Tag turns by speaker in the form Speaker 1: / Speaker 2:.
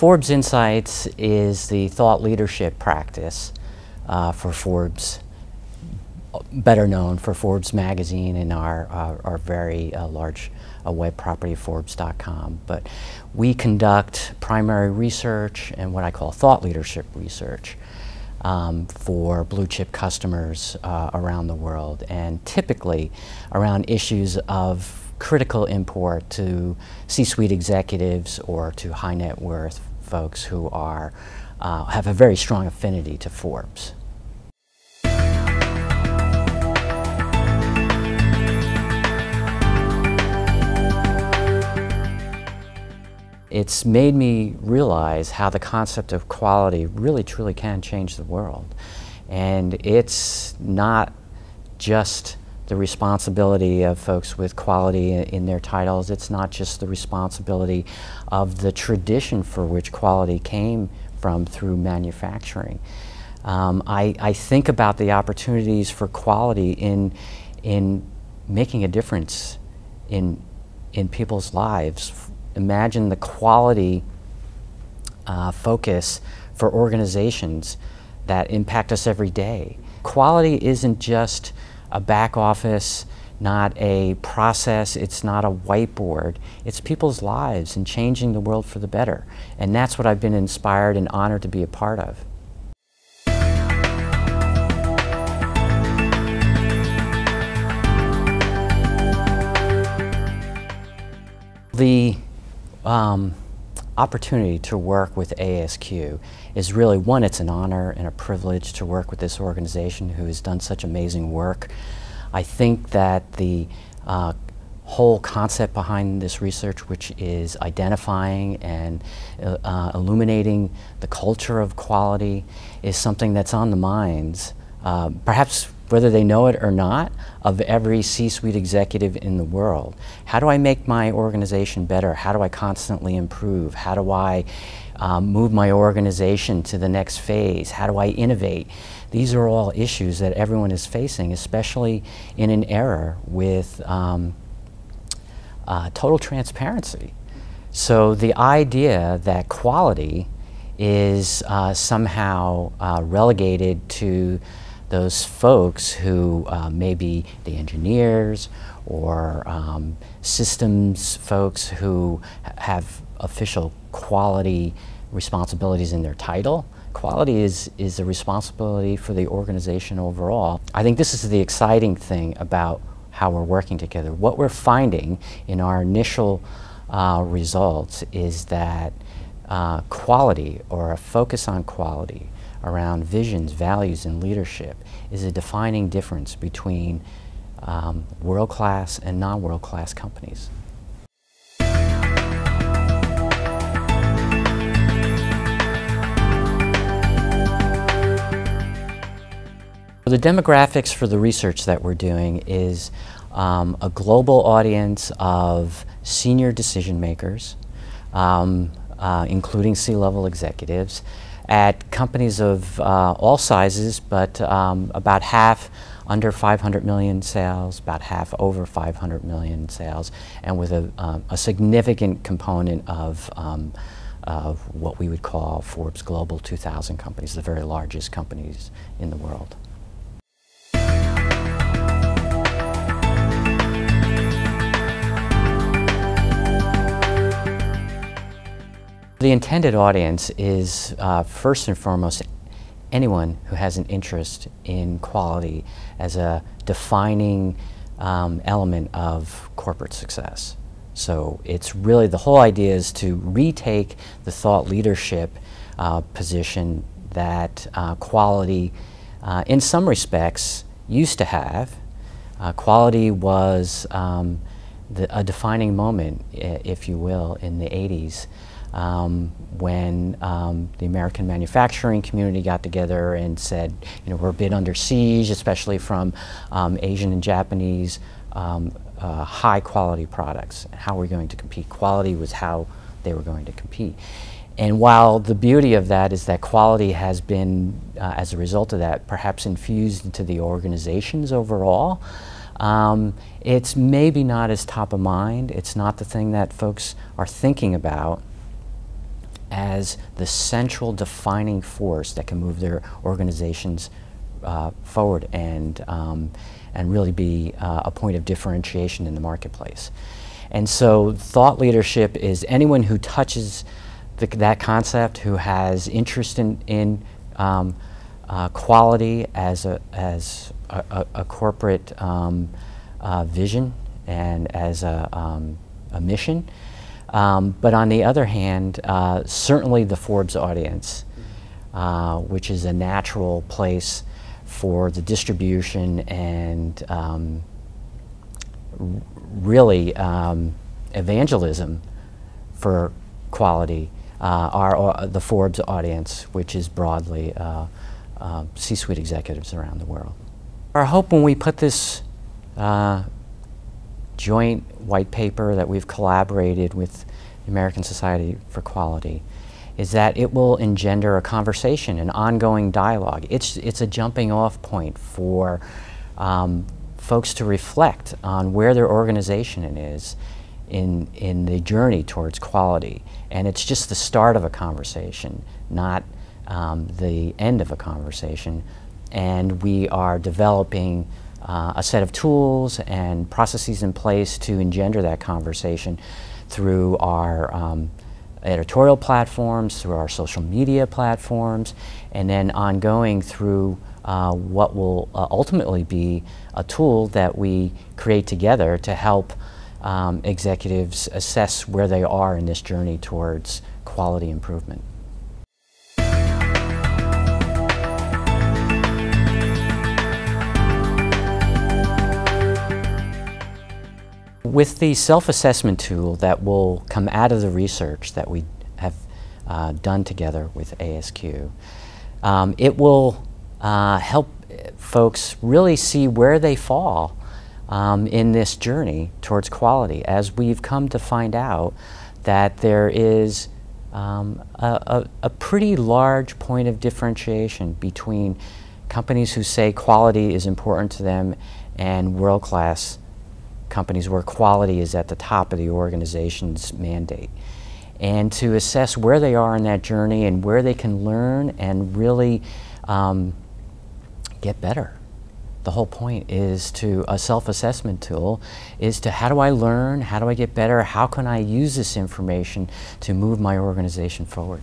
Speaker 1: Forbes Insights is the thought leadership practice for Forbes, better known for Forbes magazine and our very large web property, Forbes.com. But we conduct primary research and what I call thought leadership research for blue chip customers around the world, and typically around issues of critical import to C-suite executives or to high net worth folks who are have a very strong affinity to Forbes. It's made me realize how the concept of quality really truly can change the world. And it's not just the responsibility of folks with quality in their titles. It's not just the responsibility of the tradition for which quality came from through manufacturing. I think about the opportunities for quality in making a difference in people's lives. Imagine the quality focus for organizations that impact us every day. Quality isn't just a back office, not a process, it's not a whiteboard. It's people's lives and changing the world for the better. And that's what I've been inspired and honored to be a part of. The opportunity to work with ASQ is really, one, it's an honor and a privilege to work with this organization who has done such amazing work. I think that the whole concept behind this research, which is identifying and illuminating the culture of quality, is something that's on the minds, perhaps whether they know it or not, of every C-suite executive in the world. How do I make my organization better? How do I constantly improve? How do I move my organization to the next phase? How do I innovate? These are all issues that everyone is facing, especially in an era with total transparency. So the idea that quality is somehow relegated to those folks who may be the engineers or systems folks who have official quality responsibilities in their title. Quality is a responsibility for the organization overall. I think this is the exciting thing about how we're working together. What we're finding in our initial results is that quality, or a focus on quality, around visions, values, and leadership is a defining difference between world-class and non-world-class companies. The demographics for the research that we're doing is a global audience of senior decision makers, including C-level executives, at companies of all sizes, but about half under 500 million sales, about half over 500 million sales, and with a significant component of what we would call Forbes Global 2000 companies, the very largest companies in the world. The intended audience is first and foremost anyone who has an interest in quality as a defining element of corporate success. So it's really, the whole idea is to retake the thought leadership position that quality in some respects used to have. Quality was a defining moment, if you will, in the 80s. When the American manufacturing community got together and said, you know, we're a bit under siege, especially from Asian and Japanese high quality products. How are we going to compete? Quality was how they were going to compete. And while the beauty of that is that quality has been, as a result of that, perhaps infused into the organizations overall, it's maybe not as top of mind. It's not the thing that folks are thinking about as the central defining force that can move their organizations forward and really be a point of differentiation in the marketplace. And so thought leadership is anyone who touches that concept, who has interest in quality as a corporate vision and as a mission. But on the other hand, certainly the Forbes audience, which is a natural place for the distribution and really evangelism for quality, are the Forbes audience, which is broadly C-suite executives around the world. Our hope when we put this joint white paper that we've collaborated with the American Society for Quality is that it will engender a conversation, an ongoing dialogue. It's a jumping off point for folks to reflect on where their organization is in the journey towards quality. And it's just the start of a conversation, not the end of a conversation. And we are developing a set of tools and processes in place to engender that conversation through our editorial platforms, through our social media platforms, and then ongoing through what will ultimately be a tool that we create together to help executives assess where they are in this journey towards quality improvement. With the self-assessment tool that will come out of the research that we have done together with ASQ, it will help folks really see where they fall in this journey towards quality, as we've come to find out that there is a pretty large point of differentiation between companies who say quality is important to them and world-class companies where quality is at the top of the organization's mandate. And to assess where they are in that journey and where they can learn and really get better. The whole point is to a self-assessment tool is to how do I learn, how do I get better, how can I use this information to move my organization forward.